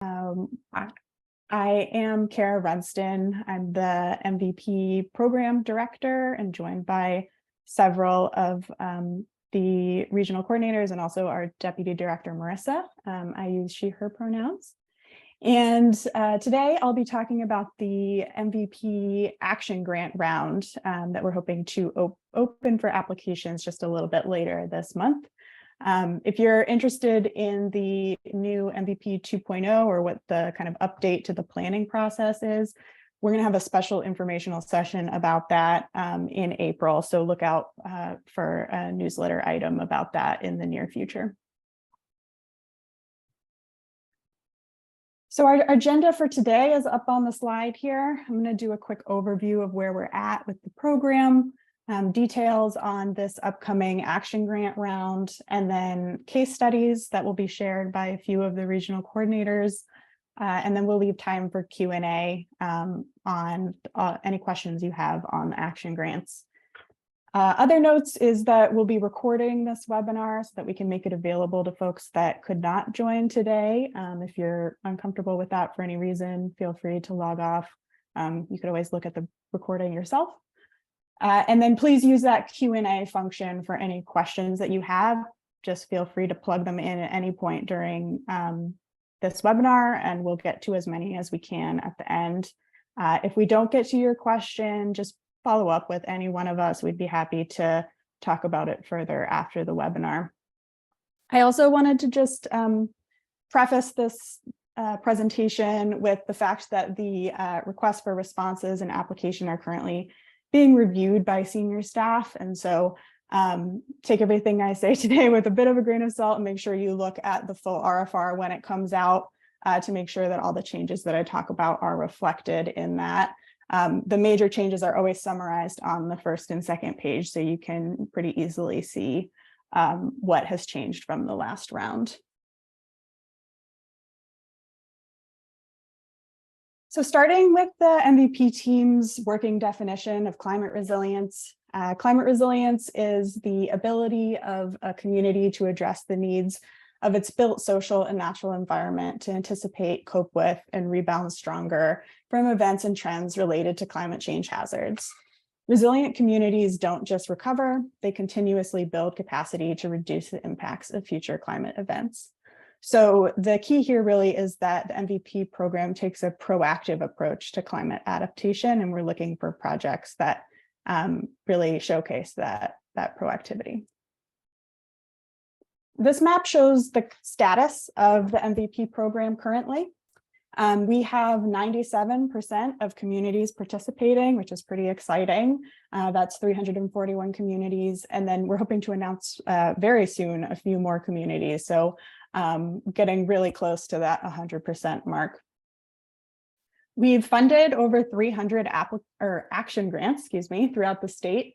I am Kara Runston. I'm the MVP program director and joined by several of the regional coordinators and also our deputy director, Marissa. I use she, her pronouns. And today I'll be talking about the MVP action grant round that we're hoping to open for applications just a little bit later this month. If you're interested in the new MVP 2.0 or what the kind of update to the planning process is, we're going to have a special informational session about that in April. So look out for a newsletter item about that in the near future. So our agenda for today is up on the slide here. I'm going to do a quick overview of where we're at with the program, details on this upcoming action grant round, and then case studies that will be shared by a few of the regional coordinators. And then we'll leave time for Q&A on any questions you have on the action grants. Other notes is that we'll be recording this webinar so that we can make it available to folks that could not join today. If you're uncomfortable with that for any reason, feel free to log off. You could always look at the recording yourself. And then please use that Q&A function for any questions that you have. Just feel free to plug them in at any point during this webinar, and we'll get to as many as we can at the end. If we don't get to your question, just follow up with any one of us. We'd be happy to talk about it further after the webinar. I also wanted to just preface this presentation with the fact that the requests for responses and application are currently being reviewed by senior staff. And so take everything I say today with a bit of a grain of salt and make sure you look at the full RFR when it comes out to make sure that all the changes that I talk about are reflected in that. The major changes are always summarized on the first and second page, so you can pretty easily see what has changed from the last round. So starting with the MVP team's working definition of climate resilience. Climate resilience is the ability of a community to address the needs of its built social and natural environment to anticipate, cope with, and rebound stronger from events and trends related to climate change hazards. Resilient communities don't just recover, they continuously build capacity to reduce the impacts of future climate events. So the key here really is that the MVP program takes a proactive approach to climate adaptation, and we're looking for projects that really showcase that proactivity. This map shows the status of the MVP program currently. We have 97% of communities participating, which is pretty exciting. That's 341 communities. And then we're hoping to announce very soon a few more communities. So getting really close to that 100% mark. We've funded over 300 action grants, throughout the state.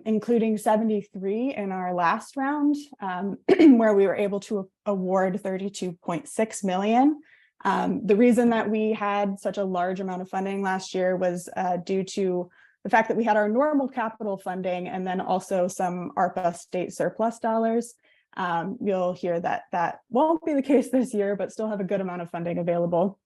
Including 73 in our last round, where we were able to award 32.6 million. The reason that we had such a large amount of funding last year was due to the fact that we had our normal capital funding and then also some ARPA state surplus dollars. You'll hear that that won't be the case this year, but still have a good amount of funding available.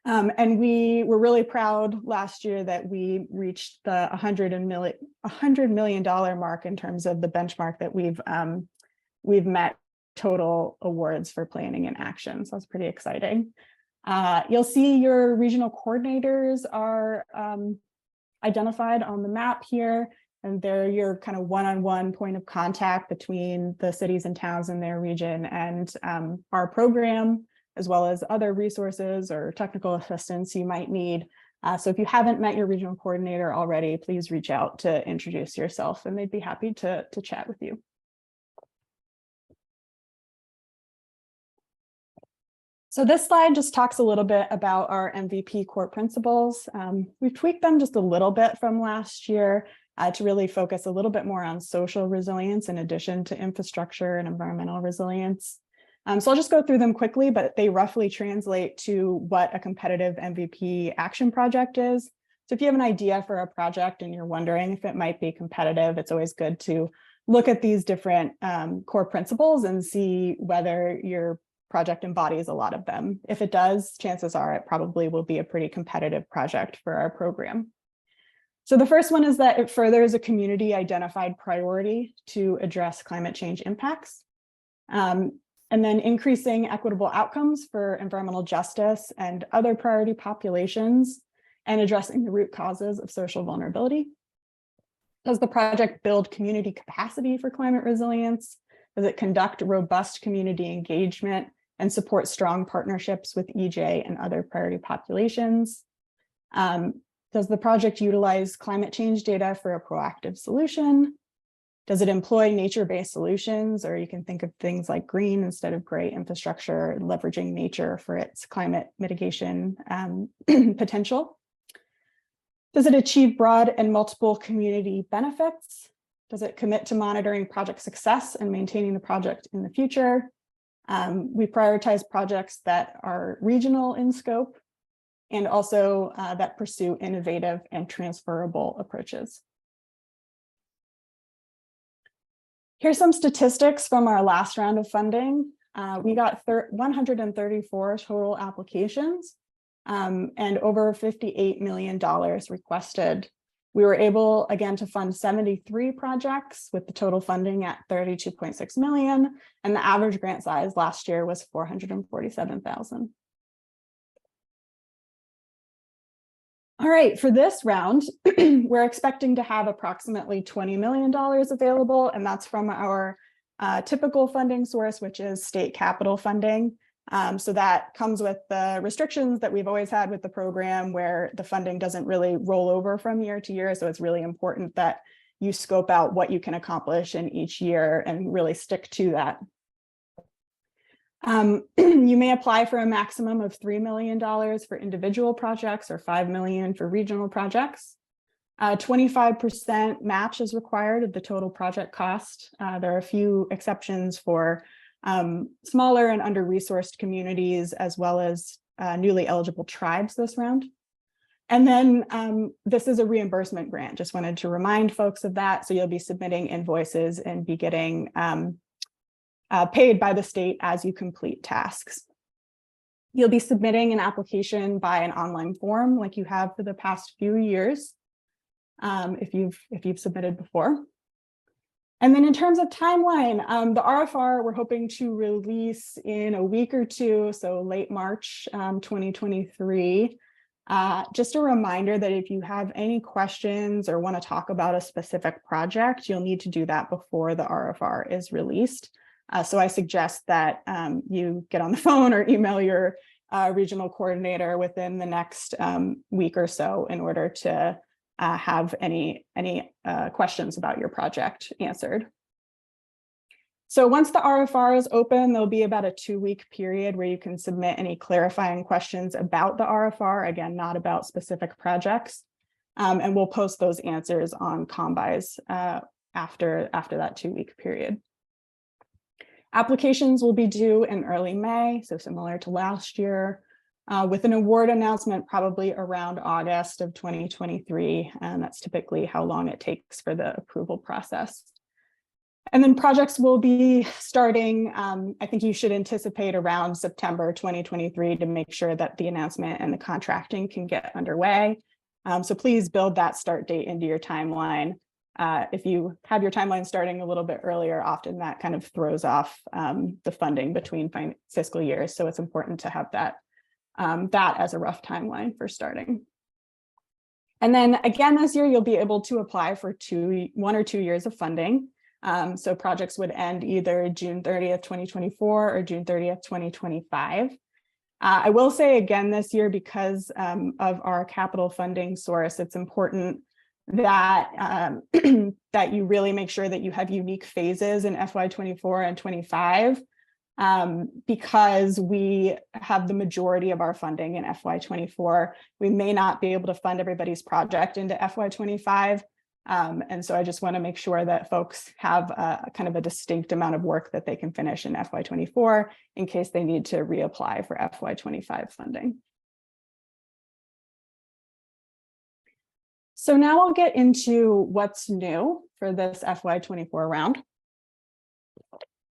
And we were really proud last year that we reached the $100 million mark in terms of the benchmark that we've met total awards for planning and action. So that's pretty exciting. You'll see your regional coordinators are identified on the map here, and they're your kind of one-on-one point of contact between the cities and towns in their region and our program, as well as other resources or technical assistance you might need. So if you haven't met your regional coordinator already, please reach out to introduce yourself and they'd be happy to chat with you. So this slide just talks a little bit about our MVP core principles. We've tweaked them just a little bit from last year to really focus a little bit more on social resilience in addition to infrastructure and environmental resilience. So I'll just go through them quickly, but they roughly translate to what a competitive MVP action project is. So if you have an idea for a project and you're wondering if it might be competitive, it's always good to look at these different core principles and see whether your project embodies a lot of them. If it does, chances are it probably will be a pretty competitive project for our program. So the first one is that it furthers a community identified priority to address climate change impacts. And then increasing equitable outcomes for environmental justice and other priority populations, and addressing the root causes of social vulnerability. Does the project build community capacity for climate resilience? Does it conduct robust community engagement and support strong partnerships with EJ and other priority populations? Does the project utilize climate change data for a proactive solution? Does it employ nature-based solutions, or you can think of things like green instead of gray infrastructure, leveraging nature for its climate mitigation potential? Does it achieve broad and multiple community benefits? Does it commit to monitoring project success and maintaining the project in the future? We prioritize projects that are regional in scope and also that pursue innovative and transferable approaches. Here's some statistics from our last round of funding. We got 134 total applications and over $58 million requested. We were able, again, to fund 73 projects with the total funding at $32.6 million, and the average grant size last year was $447,000. All right, for this round, we're expecting to have approximately $20 million available, and that's from our typical funding source, which is state capital funding. So that comes with the restrictions that we've always had with the program, where the funding doesn't really roll over from year to year. So it's really important that you scope out what you can accomplish in each year and really stick to that. You may apply for a maximum of $3 million for individual projects or $5 million for regional projects. 25% match is required of the total project cost. There are a few exceptions for smaller and under-resourced communities, as well as newly eligible tribes this round. And then this is a reimbursement grant. Just wanted to remind folks of that. So you'll be submitting invoices and be getting paid by the state as you complete tasks. You'll be submitting an application by an online form like you have for the past few years, if you've submitted before. And then in terms of timeline, the RFR we're hoping to release in a week or two, so late March 2023. Just a reminder that if you have any questions or want to talk about a specific project, you'll need to do that before the RFR is released. So I suggest that you get on the phone or email your regional coordinator within the next week or so in order to have any questions about your project answered. So once the RFR is open, there'll be about a 2-week period where you can submit any clarifying questions about the RFR, again, not about specific projects. And we'll post those answers on Combis after that 2-week period. Applications will be due in early May, so similar to last year, with an award announcement probably around August of 2023, and that's typically how long it takes for the approval process. And then projects will be starting, I think you should anticipate around September 2023 to make sure that the announcement and the contracting can get underway. So please build that start date into your timeline. If you have your timeline starting a little bit earlier, often that kind of throws off the funding between fiscal years. So it's important to have that, as a rough timeline for starting. And then again, this year, you'll be able to apply for 1 or 2 years of funding. So projects would end either June 30th, 2024 or June 30th, 2025. I will say again this year, because of our capital funding source, it's important that that you really make sure that you have unique phases in FY24 and 25, because we have the majority of our funding in FY24. We may not be able to fund everybody's project into FY25. And so I just want to make sure that folks have a kind of a distinct amount of work that they can finish in FY24 in case they need to reapply for FY25 funding. So now we'll get into what's new for this FY24 round.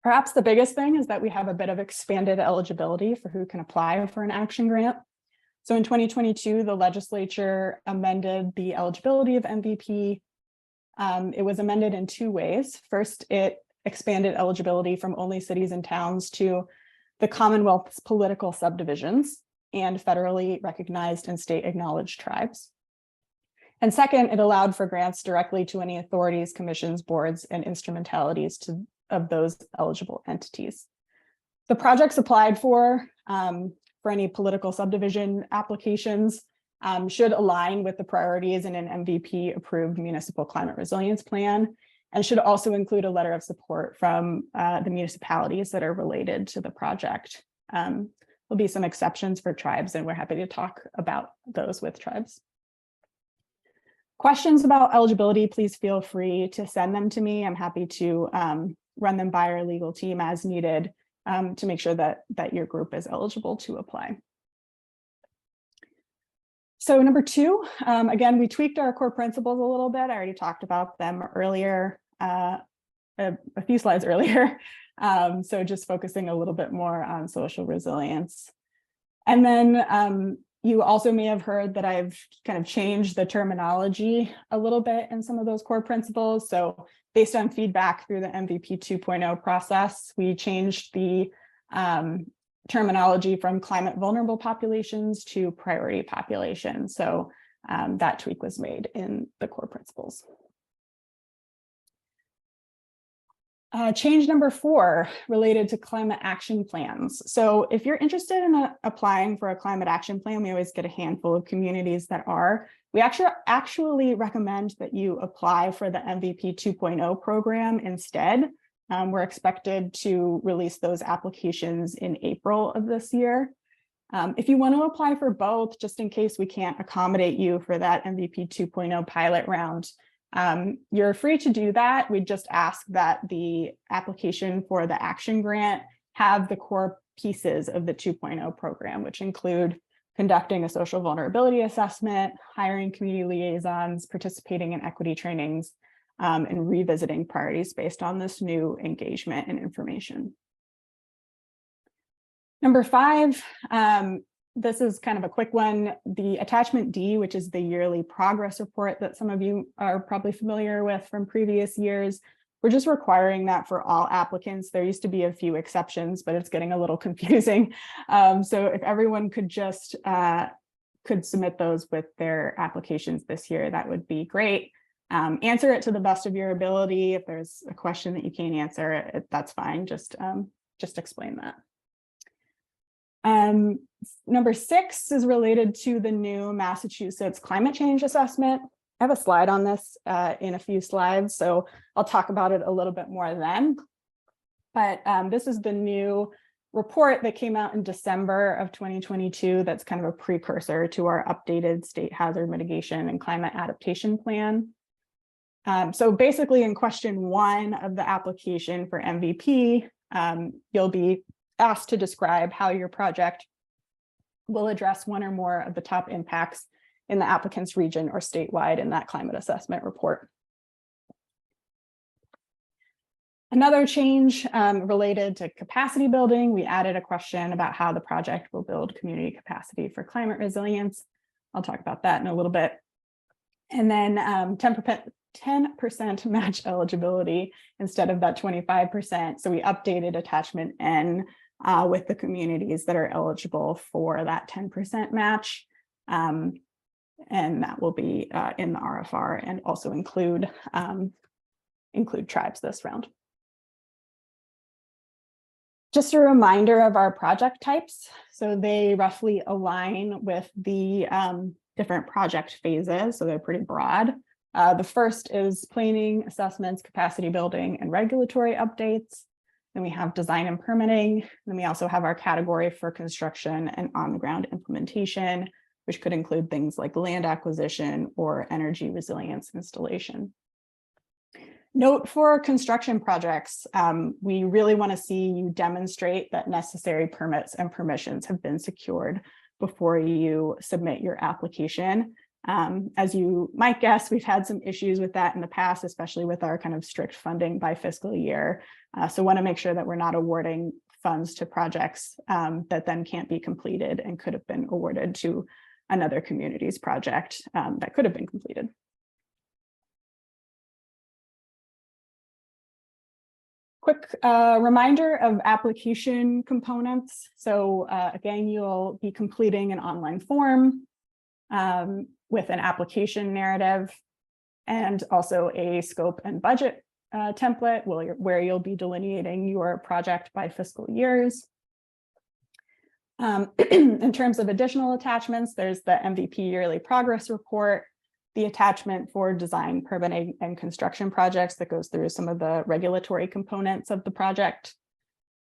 Perhaps the biggest thing is that we have a bit of expanded eligibility for who can apply for an action grant. So in 2022, the legislature amended the eligibility of MVP. It was amended in two ways. First, it expanded eligibility from only cities and towns to the Commonwealth's political subdivisions and federally recognized and state acknowledged tribes. And second, it allowed for grants directly to any authorities, commissions, boards, and instrumentalities of those eligible entities. The projects applied for any political subdivision applications should align with the priorities in an MVP approved municipal climate resilience plan, and should also include a letter of support from the municipalities that are related to the project. There'll be some exceptions for tribes, and we're happy to talk about those with tribes. Questions about eligibility, please feel free to send them to me. I'm happy to run them by our legal team as needed to make sure that your group is eligible to apply. So number two, again, we tweaked our core principles a little bit. I already talked about them earlier, a few slides earlier. So just focusing a little bit more on social resilience. And then you also may have heard that I've kind of changed the terminology a little bit in some of those core principles. So based on feedback through the MVP 2.0 process, we changed the terminology from climate vulnerable populations to priority populations. So that tweak was made in the core principles. Change number 4 related to climate action plans. So if you're interested in applying for a climate action plan, we always get a handful of communities that are. We actually recommend that you apply for the MVP 2.0 program instead. We're expected to release those applications in April of this year. If you want to apply for both, just in case we can't accommodate you for that MVP 2.0 pilot round, you're free to do that. We just ask that the application for the action grant have the core pieces of the 2.0 program, which include conducting a social vulnerability assessment, hiring community liaisons, participating in equity trainings, and revisiting priorities based on this new engagement and information. Number 5, this is kind of a quick one. The attachment D, which is the yearly progress report that some of you are probably familiar with from previous years. We're just requiring that for all applicants. There used to be a few exceptions, but it's getting a little confusing. So if everyone could just could submit those with their applications this year, that would be great. Answer it to the best of your ability. If there's a question that you can't answer, that's fine. Just explain that. Number 6 is related to the new Massachusetts climate change assessment. I have a slide on this in a few slides, so I'll talk about it a little bit more then. But this is the new report that came out in December of 2022 that's kind of a precursor to our updated state hazard mitigation and climate adaptation plan. So basically in question 1 of the application for MVP, you'll be asked to describe how your project will address one or more of the top impacts in the applicant's region or statewide in that climate assessment report. Another change related to capacity building, we added a question about how the project will build community capacity for climate resilience. I'll talk about that in a little bit. And then 10% match eligibility instead of that 25%. So we updated attachment N with the communities that are eligible for that 10% match. And that will be in the RFR and also include tribes this round. Just a reminder of our project types. So they roughly align with the different project phases. So they're pretty broad. The first is planning, assessments, capacity building, and regulatory updates. Then we have design and permitting. Then we also have our category for construction and on-the-ground implementation, which could include things like land acquisition or energy resilience installation. Note for construction projects, we really want to see you demonstrate that necessary permits and permissions have been secured before you submit your application. As you might guess, we've had some issues with that in the past, especially with our kind of strict funding by fiscal year. So want to make sure that we're not awarding funds to projects that then can't be completed and could have been awarded to another community's project that could have been completed. Quick reminder of application components. So again, you'll be completing an online form with an application narrative and also a scope and budget template where you'll be delineating your project by fiscal years. In terms of additional attachments, there's the MVP yearly progress report, the attachment for design, permitting, and construction projects that goes through some of the regulatory components of the project.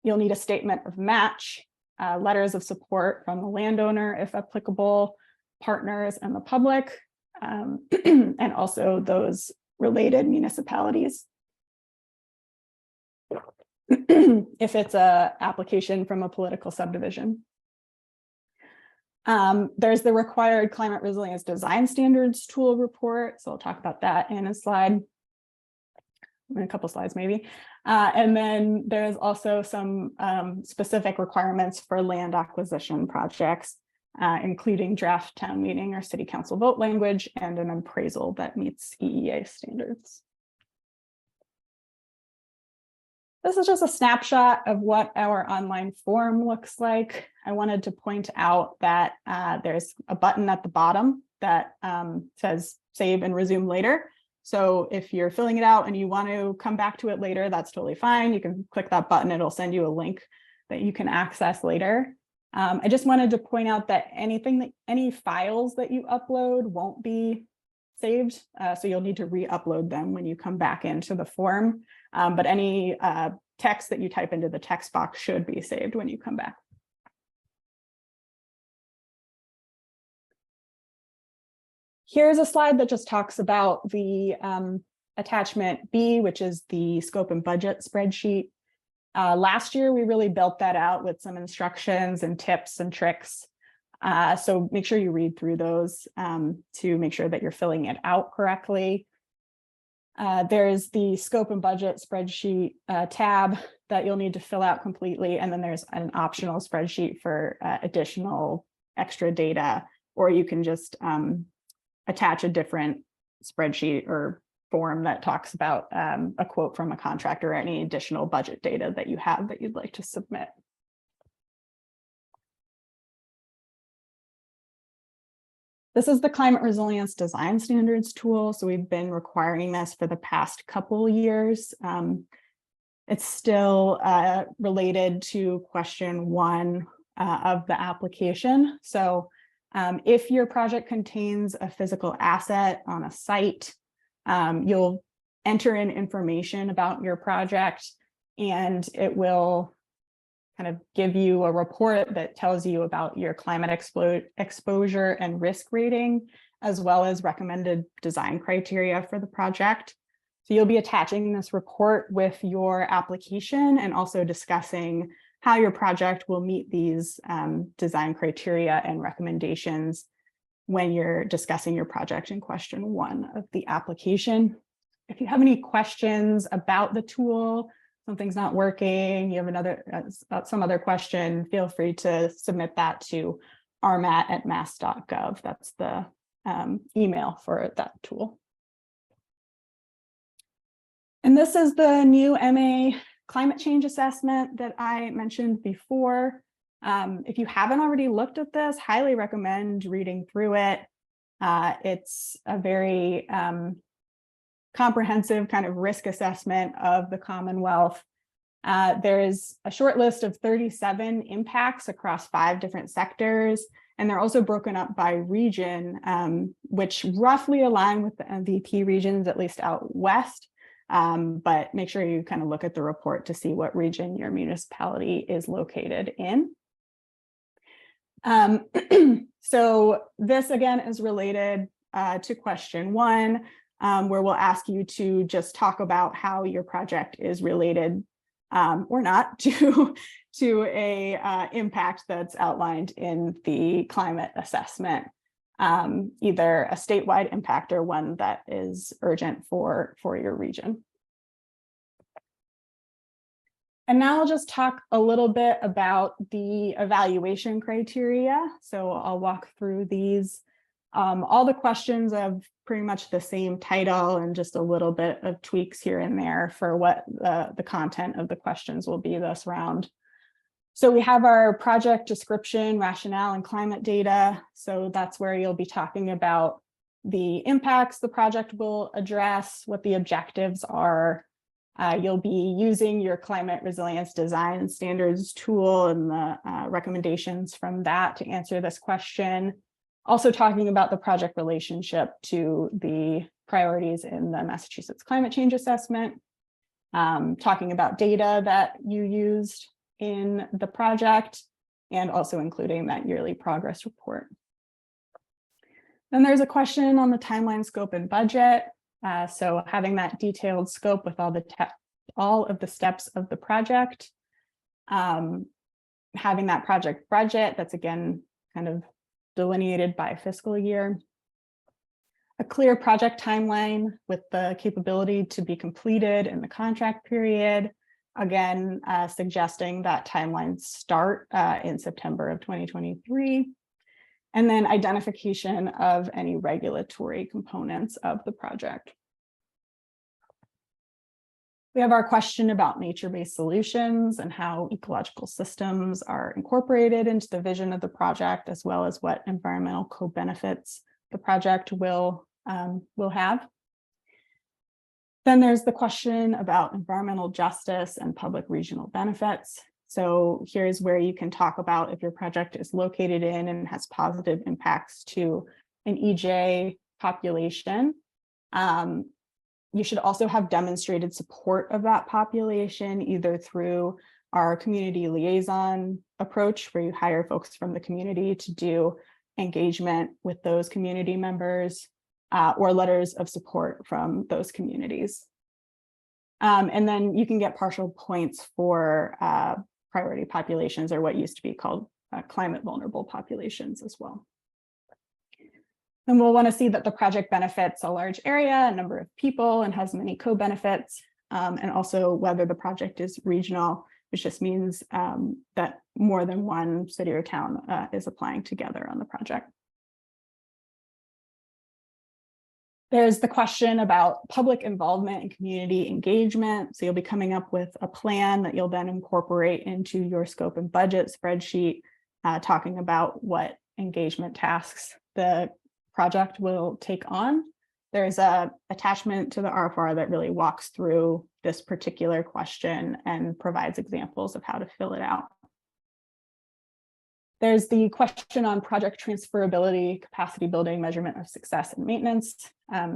You'll need a statement of match, letters of support from the landowner, if applicable, partners, and the public, and also those related municipalities. If it's an application from a political subdivision. There's the required climate resilience design standards tool report. So I'll talk about that in a slide, in a couple slides maybe. And then there's also some specific requirements for land acquisition projects, including draft town meeting or city council vote language and an appraisal that meets EEA standards. This is just a snapshot of what our online form looks like. I wanted to point out that there's a button at the bottom that says save and resume later. So if you're filling it out and you want to come back to it later, that's totally fine. You can click that button. It'll send you a link that you can access later. I just wanted to point out that any files that you upload won't be saved. So you'll need to re-upload them when you come back into the form. But any text that you type into the text box should be saved when you come back. Here's a slide that just talks about the attachment B, which is the scope and budget spreadsheet. Last year, we really built that out with some instructions and tips and tricks. So make sure you read through those to make sure that you're filling it out correctly. There's the scope and budget spreadsheet tab that you'll need to fill out completely. And then there's an optional spreadsheet for additional extra data, or you can just attach a different spreadsheet or form that talks about a quote from a contractor or any additional budget data that you have that you'd like to submit. This is the climate resilience design standards tool. So we've been requiring this for the past couple years. It's still related to question 1 of the application. So if your project contains a physical asset on a site, you'll enter in information about your project, and it will kind of give you a report that tells you about your climate exposure and risk rating, as well as recommended design criteria for the project. So you'll be attaching this report with your application and also discussing how your project will meet these design criteria and recommendations when you're discussing your project in question 1 of the application. If you have any questions about the tool, something's not working, you have some other question, feel free to submit that to rmat@mass.gov. That's the email for that tool. And this is the new MA climate change assessment that I mentioned before. If you haven't already looked at this, highly recommend reading through it. It's a very comprehensive kind of risk assessment of the Commonwealth. There is a short list of 37 impacts across 5 different sectors, and they're also broken up by region, which roughly align with the MVP regions, at least out west. But make sure you kind of look at the report to see what region your municipality is located in. So this again is related to question 1, where we'll ask you to just talk about how your project is related or not to a impact that's outlined in the climate assessment. either a statewide impact or one that is urgent for your region. And now I'll just talk a little bit about the evaluation criteria. So I'll walk through these. All the questions have pretty much the same title and just a little bit of tweaks here and there for what the content of the questions will be this round. So we have our project description, rationale, and climate data. So that's where you'll be talking about the impacts the project will address, what the objectives are. You'll be using your climate resilience design standards tool and the recommendations from that to answer this question. Also talking about the project relationship to the priorities in the Massachusetts climate change assessment. Talking about data that you used in the project, and also including that yearly progress report. Then there's a question on the timeline, scope, and budget. So having that detailed scope with all of the steps of the project, having that project budget that's again kind of delineated by fiscal year, a clear project timeline with the capability to be completed in the contract period, again suggesting that timelines start in September of 2023. And then identification of any regulatory components of the project. We have our question about nature-based solutions and how ecological systems are incorporated into the vision of the project, as well as what environmental co-benefits the project will have. Then there's the question about environmental justice and public regional benefits. So here's where you can talk about if your project is located in and has positive impacts to an EJ population. You should also have demonstrated support of that population, either through our community liaison approach, where you hire folks from the community to do engagement with those community members, or letters of support from those communities. And then you can get partial points for priority populations, or what used to be called climate vulnerable populations as well. And we'll want to see that the project benefits a large area, a number of people, and has many co-benefits, and also whether the project is regional, which just means that more than one city or town is applying together on the project. There's the question about public involvement and community engagement. So you'll be coming up with a plan that you'll then incorporate into your scope and budget spreadsheet, talking about what engagement tasks the project will take on. There's an attachment to the RFR that really walks through this particular question and provides examples of how to fill it out. There's the question on project transferability, capacity building, measurement of success, and maintenance.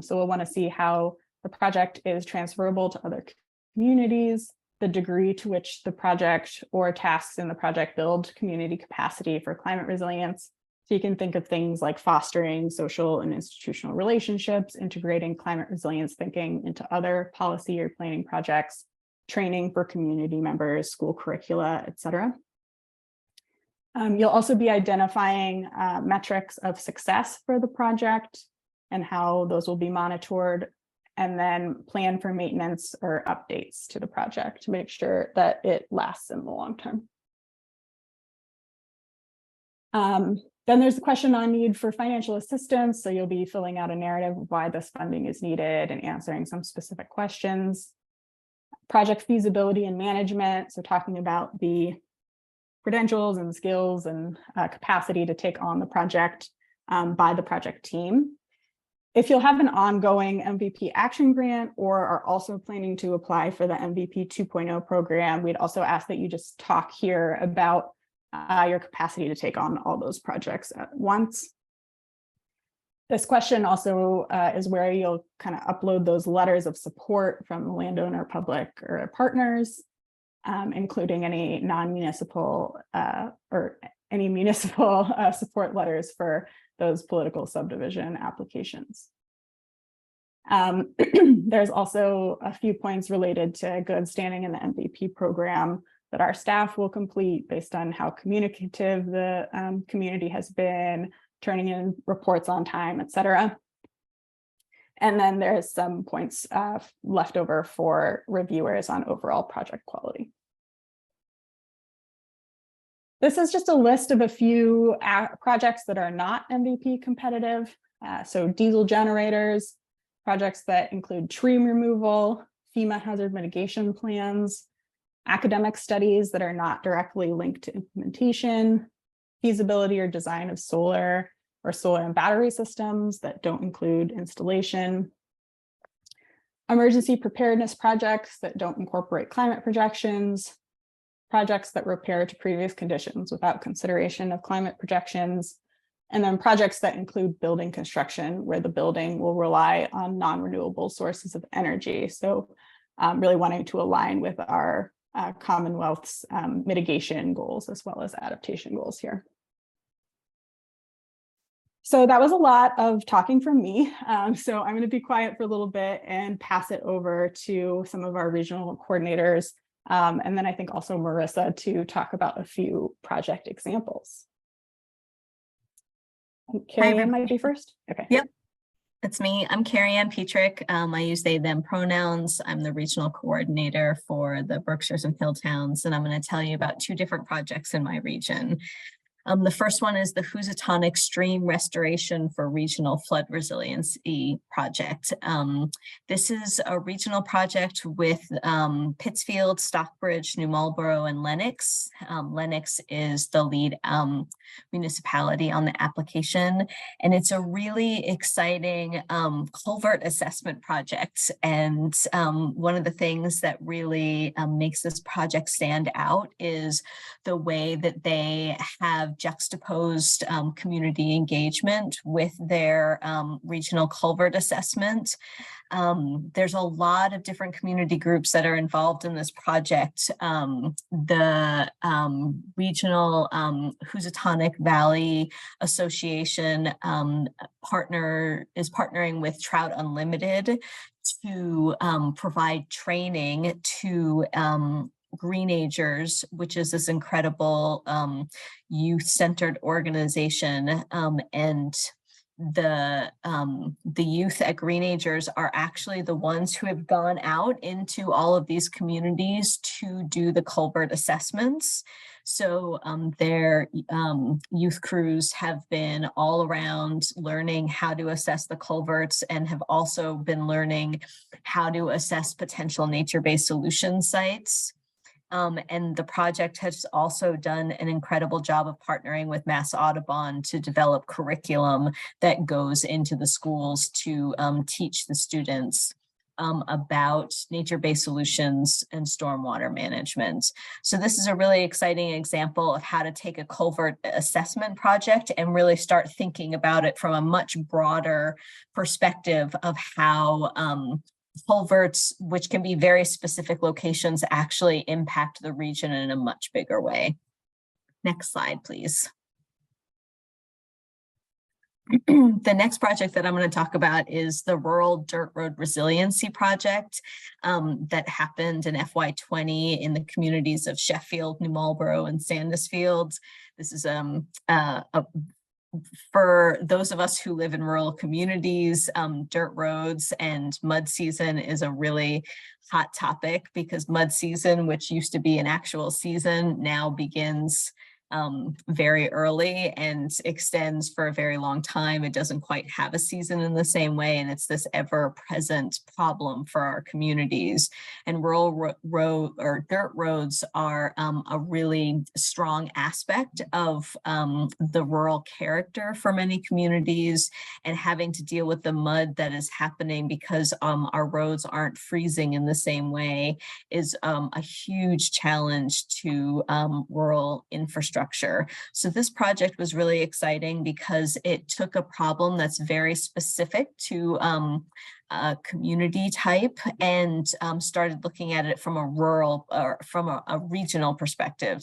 So we'll want to see how the project is transferable to other communities, the degree to which the project or tasks in the project build community capacity for climate resilience. So you can think of things like fostering social and institutional relationships, integrating climate resilience thinking into other policy or planning projects, training for community members, school curricula, et cetera. You'll also be identifying metrics of success for the project and how those will be monitored, and then plan for maintenance or updates to the project to make sure that it lasts in the long term. Then there's the question on need for financial assistance. So you'll be filling out a narrative of why this funding is needed and answering some specific questions. Project feasibility and management. So talking about the credentials and skills and capacity to take on the project by the project team. If you'll have an ongoing MVP action grant or are also planning to apply for the MVP 2.0 program, we'd also ask that you just talk here about your capacity to take on all those projects at once. This question also is where you'll kind of upload those letters of support from the landowner, public, or partners, including any non-municipal or any municipal support letters for those political subdivision applications. There's also a few points related to good standing in the MVP program that our staff will complete based on how communicative the community has been, turning in reports on time, et cetera. And then there's some points left over for reviewers on overall project quality. This is just a list of a few projects that are not MVP competitive. So diesel generators, projects that include tree removal, FEMA hazard mitigation plans, academic studies that are not directly linked to implementation, feasibility or design of solar or solar and battery systems that don't include installation, emergency preparedness projects that don't incorporate climate projections, projects that repair to previous conditions without consideration of climate projections, and then projects that include building construction where the building will rely on non-renewable sources of energy. So really wanting to align with our Commonwealth's mitigation goals as well as adaptation goals here. So that was a lot of talking from me. So I'm going to be quiet for a little bit and pass it over to some of our regional coordinators. And then I think also Marissa to talk about a few project examples. Carrie Ann might be first. Okay. Yep. It's me. I'm Carrie Ann Petrick. I use they, them pronouns. I'm the regional coordinator for the Berkshires and Hilltowns, and I'm going to tell you about two different projects in my region. The first one is the Housatonic Stream Restoration for Regional Flood Resiliency Project. This is a regional project with Pittsfield, Stockbridge, New Marlboro, and Lenox. Lenox is the lead municipality on the application, and it's a really exciting culvert assessment project. And one of the things that really makes this project stand out is the way that they have juxtaposed community engagement with their regional culvert assessment. There's a lot of different community groups that are involved in this project. The regional Housatonic Valley Association is partnering with Trout Unlimited to provide training to Greenagers, which is this incredible youth-centered organization, and the youth at Greenagers are actually the ones who have gone out into all of these communities to do the culvert assessments. So their youth crews have been all around learning how to assess the culverts and have also been learning how to assess potential nature-based solution sites. And the project has also done an incredible job of partnering with Mass Audubon to develop curriculum that goes into the schools to teach the students about nature-based solutions and stormwater management. So this is a really exciting example of how to take a culvert assessment project and really start thinking about it from a much broader perspective of how culverts, which can be very specific locations, actually impact the region in a much bigger way. Next slide, please. The next project that I'm going to talk about is the Rural Dirt Road Resiliency Project that happened in FY20 in the communities of Sheffield, New Marlboro, and Sandusfield. This is for those of us who live in rural communities, dirt roads and mud season is a really hot topic because mud season, which used to be an actual season, now begins very early and extends for a very long time. It doesn't quite have a season in the same way, and it's this ever-present problem for our communities. And rural road or dirt roads are a really strong aspect of the rural character for many communities, and having to deal with the mud that is happening because our roads aren't freezing in the same way is a huge challenge to rural infrastructure. So this project was really exciting because it took a problem that's very specific to a community type and started looking at it from a rural or from a regional perspective,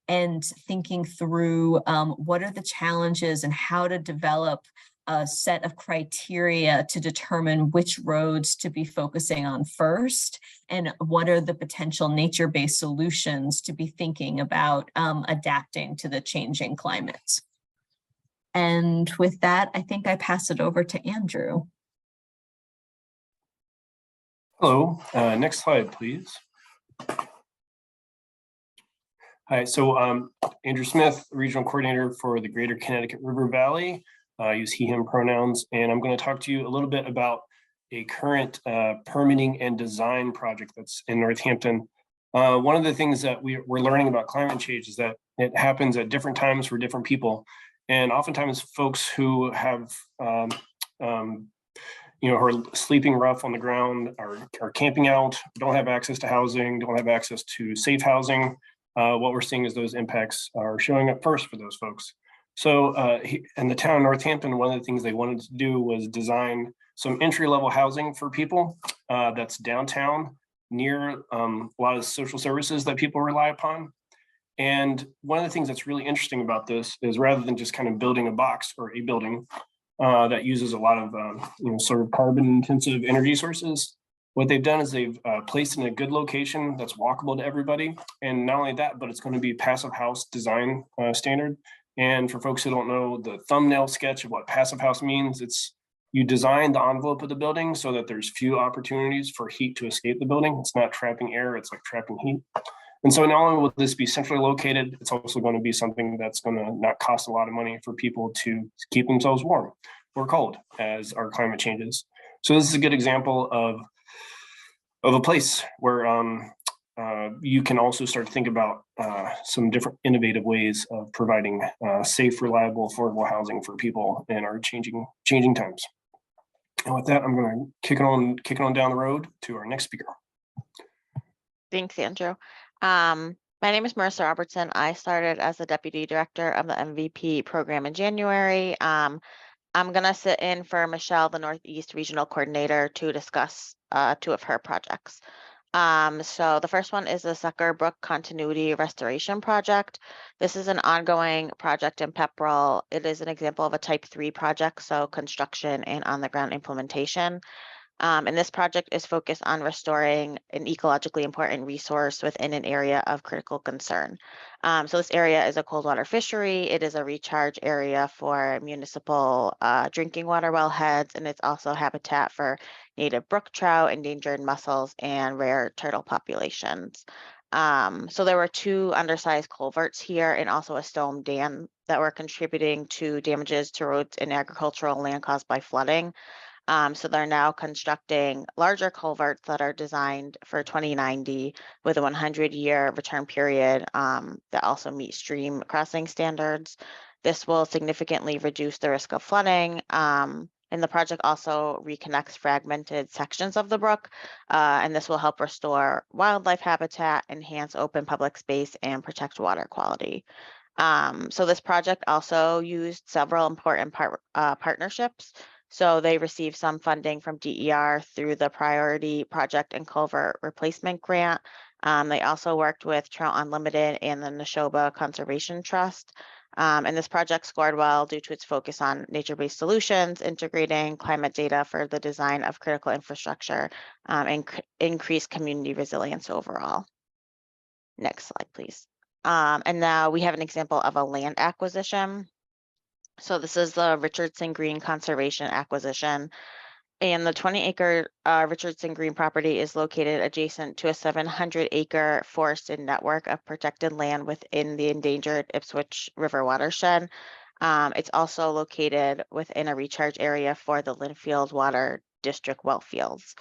and thinking through what are the challenges and how to develop a set of criteria to determine which roads to be focusing on first, and what are the potential nature-based solutions to be thinking about adapting to the changing climate. And with that, I think I pass it over to Andrew. Hello, next slide, please. Hi, so Andrew Smith, Regional Coordinator for the Greater Connecticut River Valley. I use he, him pronouns, and I'm going to talk to you a little bit about a current permitting and design project that's in Northampton. One of the things that we're learning about climate change is that it happens at different times for different people. And oftentimes folks who have who are sleeping rough on the ground, are camping out, don't have access to housing, don't have access to safe housing. What we're seeing is those impacts are showing up first for those folks. So in the town of Northampton, one of the things they wanted to do was design some entry-level housing for people that's downtown near a lot of social services that people rely upon. And one of the things that's really interesting about this is rather than just kind of building a box or a building that uses a lot of sort of carbon intensive energy sources, what they've done is they've placed in a good location that's walkable to everybody. And not only that, but it's going to be passive house design standard. And for folks who don't know the thumbnail sketch of what passive house means, it's you design the envelope of the building so that there's few opportunities for heat to escape the building. It's not trapping air, it's like trapping heat. And so not only will this be centrally located, it's also going to be something that's going to not cost a lot of money for people to keep themselves warm or cold as our climate changes. So this is a good example of a place where you can also start to think about some different innovative ways of providing safe, reliable, affordable housing for people in our changing times. And with that, I'm going to kick it on down the road to our next speaker. Thanks, Andrew. My name is Marissa Robertson. I started as the Deputy Director of the MVP program in January. I'm going to sit in for Michelle, the Northeast Regional Coordinator, to discuss two of her projects. So the first one is the Sucker Brook Continuity Restoration Project. This is an ongoing project in Pepperell. It is an example of a Type 3 project, so construction and on-the-ground implementation. And this project is focused on restoring an ecologically important resource within an area of critical concern. So this area is a cold water fishery. It is a recharge area for municipal drinking water wellheads, and it's also habitat for native brook trout, endangered mussels, and rare turtle populations. So there were two undersized culverts here and also a stone dam that were contributing to damages to roads and agricultural land caused by flooding. So they're now constructing larger culverts that are designed for 2090 with a 100-year return period that also meet stream crossing standards. This will significantly reduce the risk of flooding. And the project also reconnects fragmented sections of the brook, and this will help restore wildlife habitat, enhance open public space, and protect water quality. So this project also used several important partnerships. So they received some funding from DER through the Priority Project and Culvert Replacement Grant. They also worked with Trout Unlimited and the Neshoba Conservation Trust. And this project scored well due to its focus on nature-based solutions, integrating climate data for the design of critical infrastructure, and increase community resilience overall. Next slide, please. And now we have an example of a land acquisition. So this is the Richardson Green Conservation Acquisition. And the 20-acre Richardson Green property is located adjacent to a 700-acre forested network of protected land within the endangered Ipswich River watershed. It's also located within a recharge area for the Linfield Water District well fields.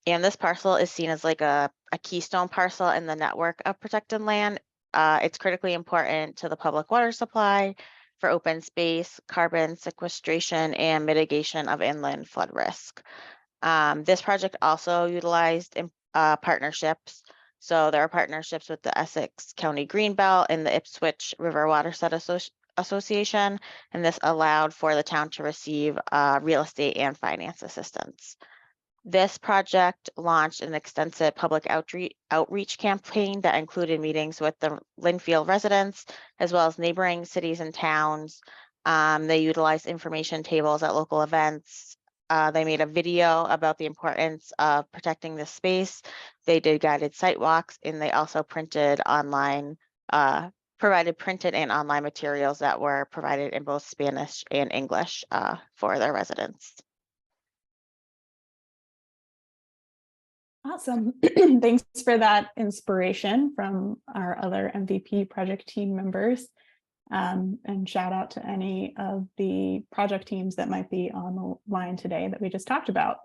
And this parcel is seen as like a keystone parcel in the network of protected land. It's critically important to the public water supply, for open space, carbon sequestration, and mitigation of inland flood risk. This project also utilized partnerships. So there are partnerships with the Essex County Greenbelt and the Ipswich River Watershed Association, and this allowed for the town to receive real estate and finance assistance. This project launched an extensive public outreach campaign that included meetings with the Linfield residents, as well as neighboring cities and towns. They utilized information tables at local events. They made a video about the importance of protecting this space. They did guided site walks, and they also printed online provided printed and online materials that were provided in both Spanish and English for their residents. Awesome. Thanks for that inspiration from our other MVP project team members. And shout out to any of the project teams that might be on the line today that we just talked about.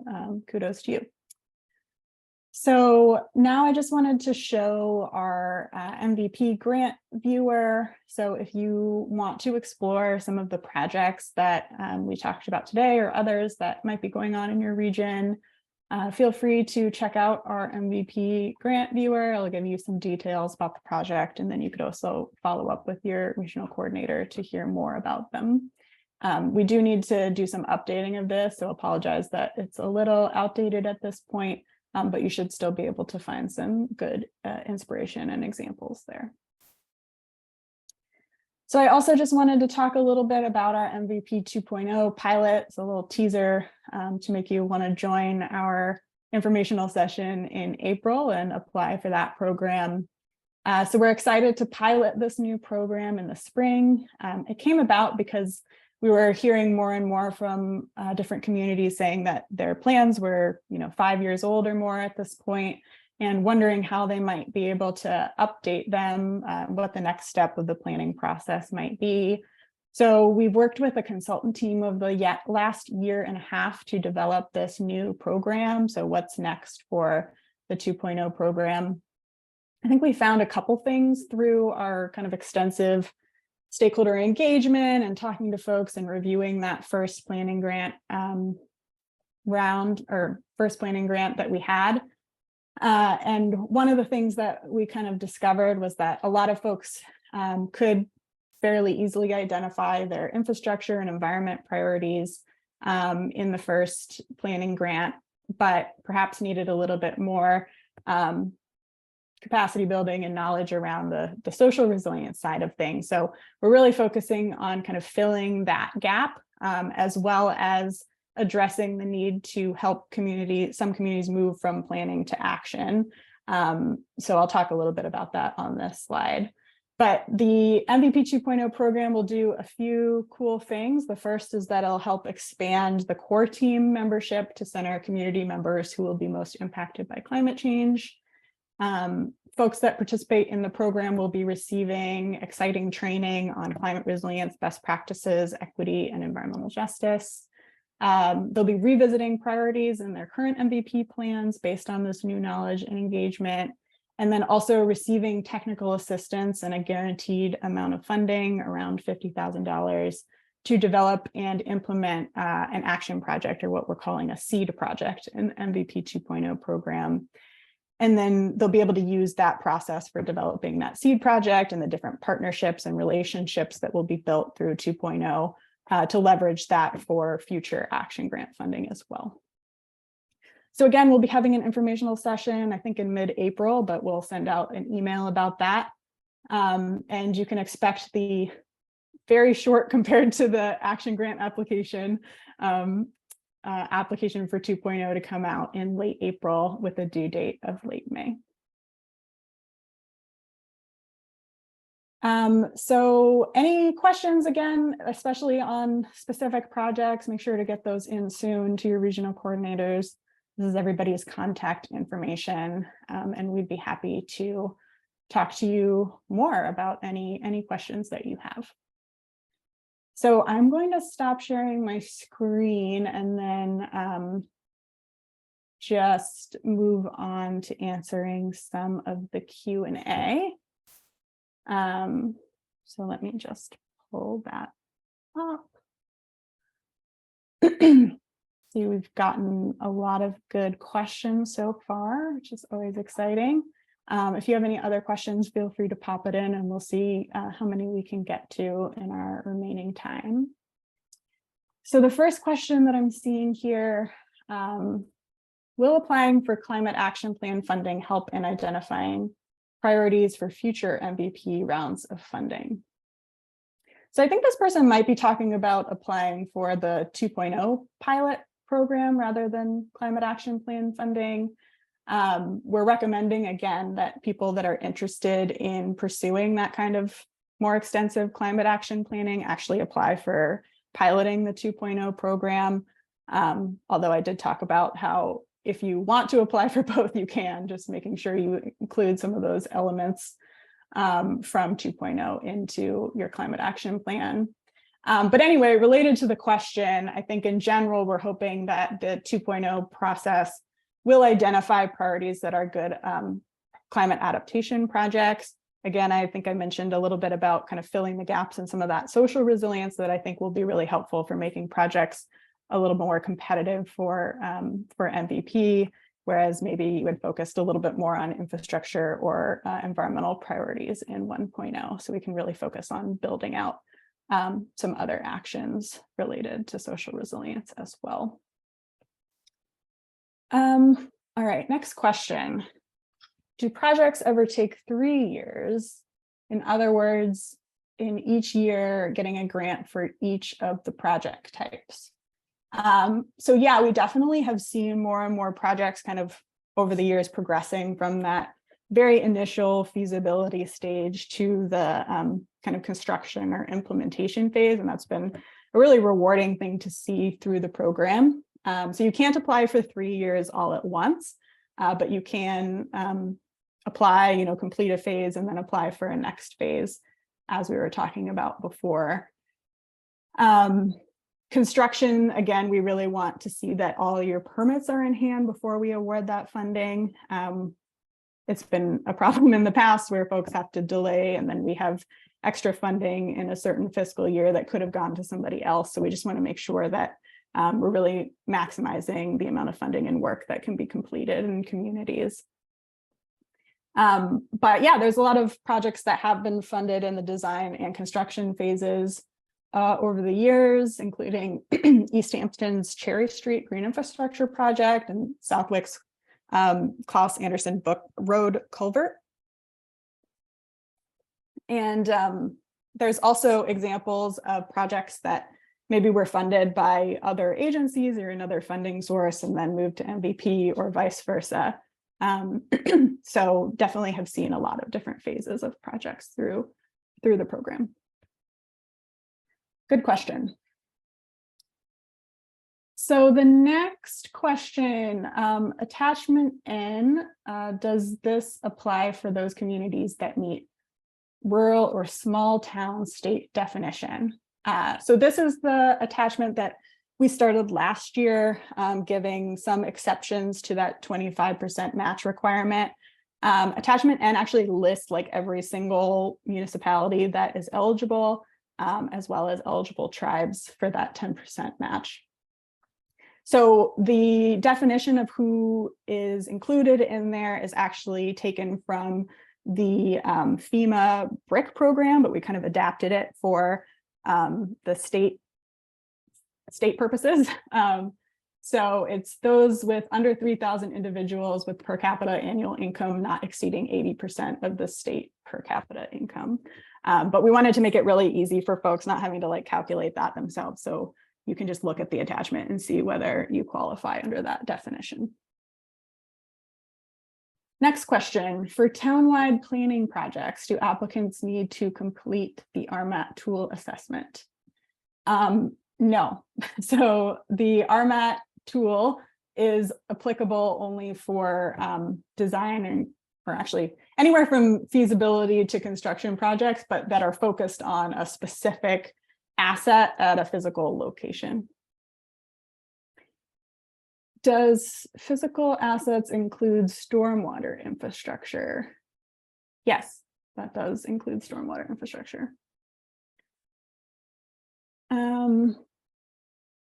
Kudos to you. So now I just wanted to show our MVP grant viewer. So if you want to explore some of the projects that we talked about today or others that might be going on in your region, feel free to check out our MVP grant viewer. I'll give you some details about the project, and then you could also follow up with your regional coordinator to hear more about them. We do need to do some updating of this, so apologize that it's a little outdated at this point, but you should still be able to find some good inspiration and examples there. So I also just wanted to talk a little bit about our MVP 2.0 pilot. It's a little teaser to make you want to join our informational session in April and apply for that program. So we're excited to pilot this new program in the spring. It came about because we were hearing more and more from different communities saying that their plans were, 5 years old or more at this point, and wondering how they might be able to update them, what the next step of the planning process might be. So we've worked with a consultant team of the last year and a half to develop this new program. So what's next for the 2.0 program? I think we found a couple things through our kind of extensive stakeholder engagement and talking to folks and reviewing that first planning grant first planning grant that we had. And one of the things that we kind of discovered was that a lot of folks could fairly easily identify their infrastructure and environment priorities in the first planning grant, but perhaps needed a little bit more capacity building and knowledge around the social resilience side of things. So we're really focusing on kind of filling that gap, as well as addressing the need to help some communities move from planning to action. So I'll talk a little bit about that on this slide. But the MVP 2.0 program will do a few cool things. The first is that it'll help expand the core team membership to center community members who will be most impacted by climate change. Folks that participate in the program will be receiving exciting training on climate resilience, best practices, equity, and environmental justice. They'll be revisiting priorities in their current MVP plans based on this new knowledge and engagement, and then also receiving technical assistance and a guaranteed amount of funding, around $50,000, to develop and implement an action project, or what we're calling a seed project in the MVP 2.0 program. And then they'll be able to use that process for developing that seed project and the different partnerships and relationships that will be built through 2.0 to leverage that for future action grant funding as well. So again, we'll be having an informational session, I think in mid-April, but we'll send out an email about that. And you can expect the very short compared to the action grant application for 2.0 to come out in late April with a due date of late May. So any questions, again, especially on specific projects, make sure to get those in soon to your regional coordinators. This is everybody's contact information, and we'd be happy to talk to you more about any questions that you have. So I'm going to stop sharing my screen and then just move on to answering some of the Q&A. So let me just pull that up. See, we've gotten a lot of good questions so far, which is always exciting. If you have any other questions, feel free to pop it in and we'll see how many we can get to in our remaining time. So the first question that I'm seeing here, will applying for climate action plan funding help in identifying priorities for future MVP rounds of funding? So I think this person might be talking about applying for the 2.0 pilot program rather than climate action plan funding. We're recommending, again, that people that are interested in pursuing that kind of more extensive climate action planning actually apply for piloting the 2.0 program. Although I did talk about how if you want to apply for both, you can, just making sure you include some of those elements from 2.0 into your climate action plan. But anyway, related to the question, I think in general, we're hoping that the 2.0 process will identify priorities that are good climate adaptation projects. Again, I think I mentioned a little bit about kind of filling the gaps in some of that social resilience that I think will be really helpful for making projects a little more competitive for MVP, whereas maybe you had focused a little bit more on infrastructure or environmental priorities in 1.0. So we can really focus on building out some other actions related to social resilience as well. All right, next question. Do projects ever take 3 years? In other words, in each year, getting a grant for each of the project types. So yeah, we definitely have seen more and more projects kind of over the years progressing from that very initial feasibility stage to the kind of construction or implementation phase. And that's been a really rewarding thing to see through the program. So you can't apply for 3 years all at once, but you can apply, complete a phase and then apply for a next phase, as we were talking about before. Construction, again, we really want to see that all your permits are in hand before we award that funding. It's been a problem in the past where folks have to delay and then we have extra funding in a certain fiscal year that could have gone to somebody else. So we just want to make sure that we're really maximizing the amount of funding and work that can be completed in communities. But yeah, there's a lot of projects that have been funded in the design and construction phases over the years, including East Hampton's Cherry Street Green Infrastructure Project and Southwick's Klaus Anderson Road Culvert. And there's also examples of projects that maybe were funded by other agencies or another funding source and then moved to MVP or vice versa. So definitely have seen a lot of different phases of projects through the program. Good question. So the next question, attachment N, does this apply for those communities that meet rural or small town state definition? So this is the attachment that we started last year, giving some exceptions to that 25% match requirement. Attachment N actually lists like every single municipality that is eligible, as well as eligible tribes for that 10% match. So the definition of who is included in there is actually taken from the FEMA BRIC program, but we kind of adapted it for the state purposes. So it's those with under 3,000 individuals with per capita annual income not exceeding 80% of the state per capita income. But we wanted to make it really easy for folks not having to like calculate that themselves. So you can just look at the attachment and see whether you qualify under that definition. Next question, for townwide planning projects, do applicants need to complete the RMAT tool assessment? No. So the RMAT tool is applicable only for design or actually anywhere from feasibility to construction projects, but that are focused on a specific asset at a physical location. Does physical assets include stormwater infrastructure? Yes, that does include stormwater infrastructure.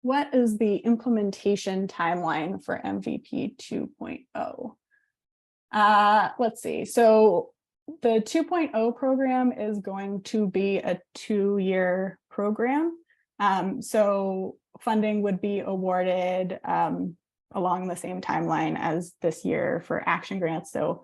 What is the implementation timeline for MVP 2.0? Let's see. So the 2.0 program is going to be a 2-year program. So funding would be awarded along the same timeline as this year for action grants. So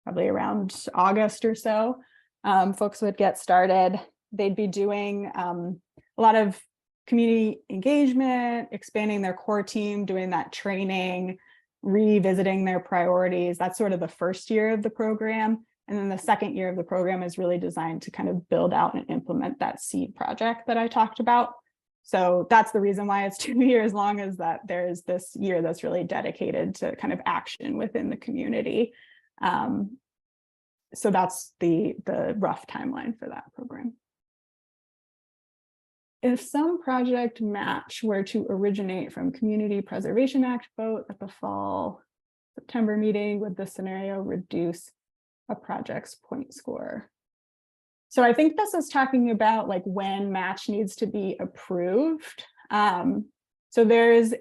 probably around August or so, folks would get started. They'd be doing a lot of community engagement, expanding their core team, doing that training, revisiting their priorities. That's sort of the first year of the program. And then the second year of the program is really designed to kind of build out and implement that seed project that I talked about. So that's the reason why it's 2 years long, is that there's this year that's really dedicated to kind of action within the community. So that's the rough timeline for that program. If some project match were to originate from Community Preservation Act vote at the fall September meeting, would this scenario reduce a project's point score? So I think this is talking about like when match needs to be approved. So there's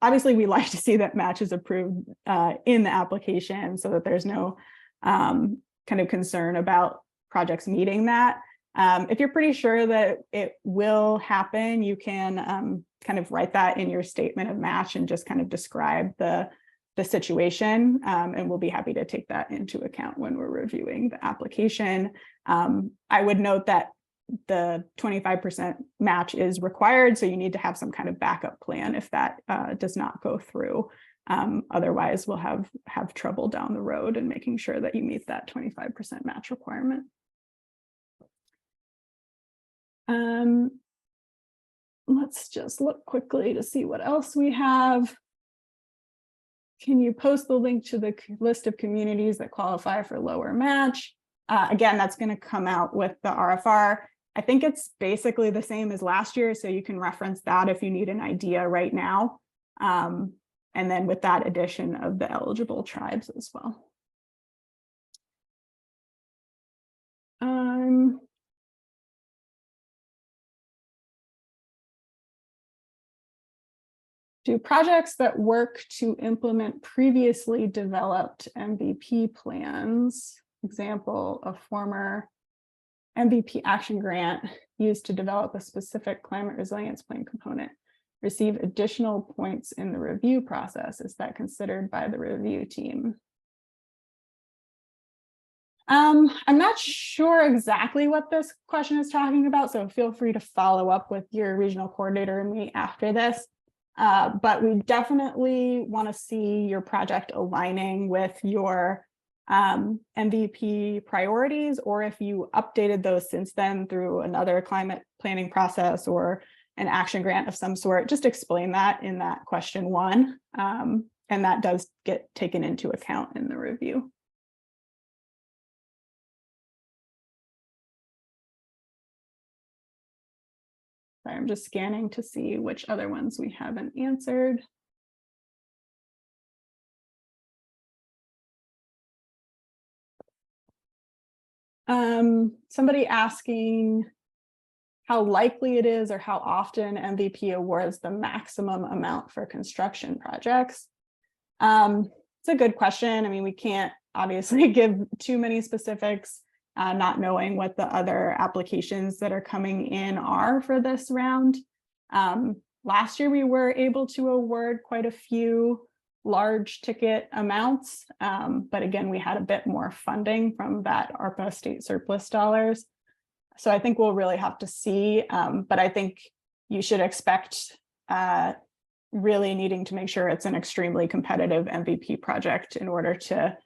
obviously we like to see that match is approved in the application so that there's no kind of concern about projects meeting that. If you're pretty sure that it will happen, you can kind of write that in your statement of match and just kind of describe the situation, and we'll be happy to take that into account when we're reviewing the application. I would note that the 25% match is required, so you need to have some kind of backup plan if that does not go through. Otherwise, we'll have trouble down the road in making sure that you meet that 25% match requirement. Let's just look quickly to see what else we have. Can you post the link to the list of communities that qualify for lower match? Again, that's going to come out with the RFR. I think it's basically the same as last year, so you can reference that if you need an idea right now. And then with that addition of the eligible tribes as well. Do projects that work to implement previously developed MVP plans, example, a former MVP action grant used to develop a specific climate resilience plan component, receive additional points in the review process? Is that considered by the review team? I'm not sure exactly what this question is talking about, so feel free to follow up with your regional coordinator and me after this. But we definitely want to see your project aligning with your MVP priorities, or if you updated those since then through another climate planning process or an action grant of some sort, just explain that in that question 1. And that does get taken into account in the review. Sorry, I'm just scanning to see which other ones we haven't answered. Somebody asking how likely it is or how often MVP awards the maximum amount for construction projects. It's a good question. I mean, we can't obviously give too many specifics, not knowing what the other applications that are coming in are for this round. Last year, we were able to award quite a few large ticket amounts, but again, we had a bit more funding from that ARPA state surplus dollars. So I think we'll really have to see, but I think you should expect really needing to make sure it's an extremely competitive MVP project in order to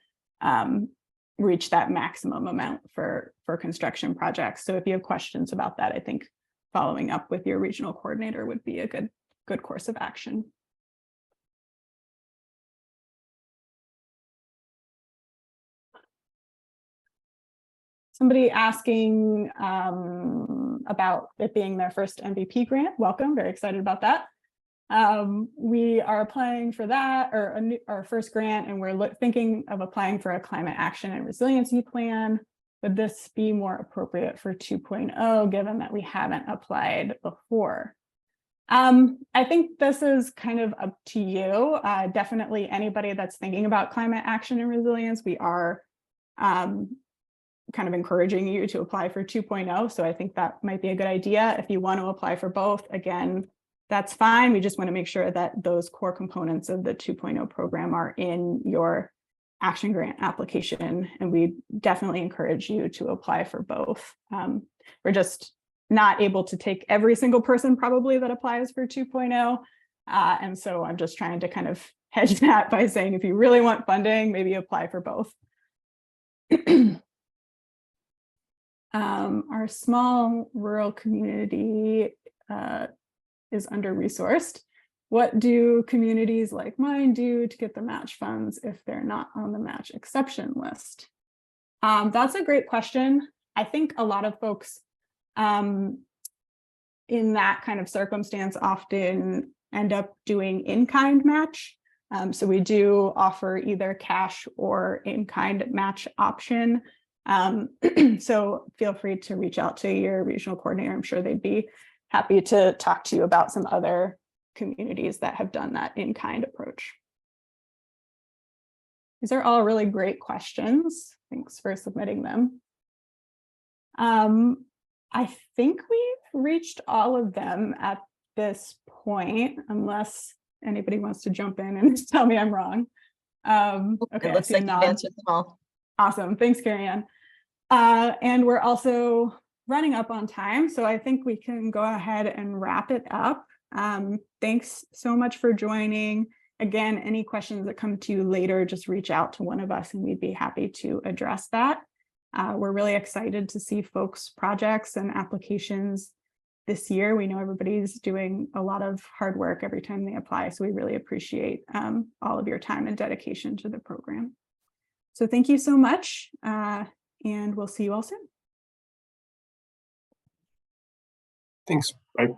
reach that maximum amount for construction projects. So if you have questions about that, I think following up with your regional coordinator would be a good course of action. Somebody asking about it being their first MVP grant. Welcome, very excited about that. We are applying for that, or our first grant, and we're thinking of applying for a climate action and resiliency plan. Would this be more appropriate for 2.0, given that we haven't applied before? I think this is kind of up to you. Definitely anybody that's thinking about climate action and resilience, we are kind of encouraging you to apply for 2.0. So I think that might be a good idea. If you want to apply for both, again, that's fine. We just want to make sure that those core components of the 2.0 program are in your action grant application. And we definitely encourage you to apply for both. We're just not able to take every single person probably that applies for 2.0. And so I'm just trying to kind of hedge that by saying, if you really want funding, maybe apply for both. Our small rural community is under-resourced. What do communities like mine do to get the match funds if they're not on the match exception list? That's a great question. I think a lot of folks in that kind of circumstance often end up doing in-kind match. So we do offer either cash or in-kind match option. So feel free to reach out to your regional coordinator. I'm sure they'd be happy to talk to you about some other communities that have done that in-kind approach. These are all really great questions. Thanks for submitting them. I think we've reached all of them at this point, unless anybody wants to jump in and tell me I'm wrong. Okay, It looks like you've answered them all. Awesome. Thanks, Carrie Ann. And we're also running up on time, so I think we can go ahead and wrap it up. Thanks so much for joining. Again, any questions that come to you later, just reach out to one of us and we'd be happy to address that. We're really excited to see folks' projects and applications this year. We know everybody's doing a lot of hard work every time they apply, so we really appreciate all of your time and dedication to the program. So thank you so much, and we'll see you all soon. Thanks. Bye.